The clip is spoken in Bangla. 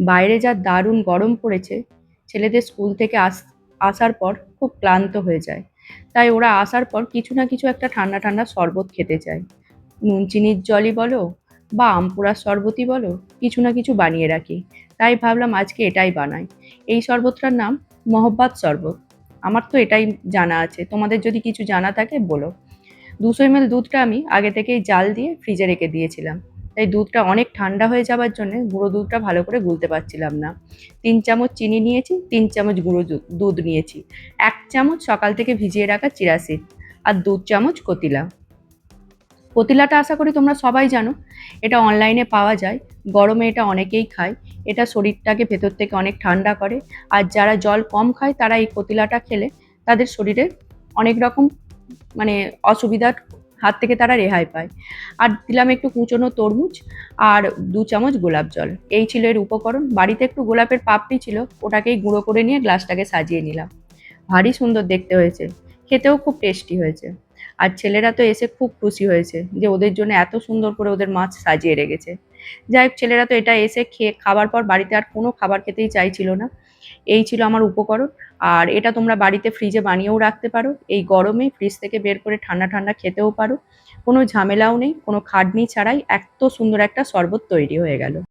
বাইরে যা দারুণ গরম পড়েছে, ছেলেদের স্কুল থেকে আসার পর খুব ক্লান্ত হয়ে যায়। তাই ওরা আসার পর কিছু না কিছু একটা ঠান্ডা ঠান্ডা শরবত খেতে চায়। নুন চিনির জলই বলো বা আম পোড়ার শরবতই বলো, কিছু না কিছু বানিয়ে রাখি। তাই ভাবলাম আজকে এটাই বানাই। এই শরবতটার নাম মহব্বত শরবত। আমার তো এটাই জানা আছে, তোমাদের যদি কিছু জানা থাকে বলো। 200 ml দুধটা আমি আগে থেকেই জাল দিয়ে ফ্রিজে রেখে দিয়েছিলাম। তাই দুধটা অনেক ঠান্ডা হয়ে যাবার জন্য গুঁড়ো দুধটা ভালো করে গুলতে পারছিলাম না। 3 চামচ চিনি নিয়েছি, 3 চামচ গুঁড়ো দুধ নিয়েছি, 1 চামচ সকাল থেকে ভিজিয়ে রাখা চিয়া সিড, আর 2 চামচ কতিলা। কতিলাটা আশা করি তোমরা সবাই জানো, এটা অনলাইনে পাওয়া যায়। গরমে এটা অনেকেই খায়। এটা শরীরটাকে ভেতর থেকে অনেক ঠান্ডা করে। আর যারা জল কম খায় তারা এই কতিলাটা খেলে তাদের শরীরে অনেক রকম মানে অসুবিধার হাত থেকে তারা রেহাই পায়। আর দিলাম একটু কুচনো তরমুজ, আর 2 চামচ গোলাপ জল। এই ছিল এর উপকরণ। বাড়িতে একটু গোলাপের পাপড়ি ছিল, ওটাকেই গুঁড়ো করে নিয়ে গ্লাসটাকে সাজিয়ে নিলাম। ভারী সুন্দর দেখতে হয়েছে, খেতেও খুব টেস্টি হয়েছে। আর ছেলেরা তো এসে খুব খুশি হয়েছে যে ওদের জন্য এত সুন্দর করে ওদের মাছ সাজিয়ে রেখেছে। যাই হোক, ছেলেরা তো এটা এসে খেয়ে খাবার পর বাড়িতে আর কোনো খাবার খেতেই চাইছিল না। এই ছিল আমার উপকরণ। আর এটা তোমরা বাড়িতে ফ্রিজে বানিয়েও রাখতে পারো, এই গরমে ফ্রিজ থেকে বের করে ঠান্ডা ঠান্ডা খেতেও পারো। কোনো ঝামেলাও নেই, কোনো খাটনি ছাড়াই এত সুন্দর একটা শরবত তৈরি হয়ে গেল।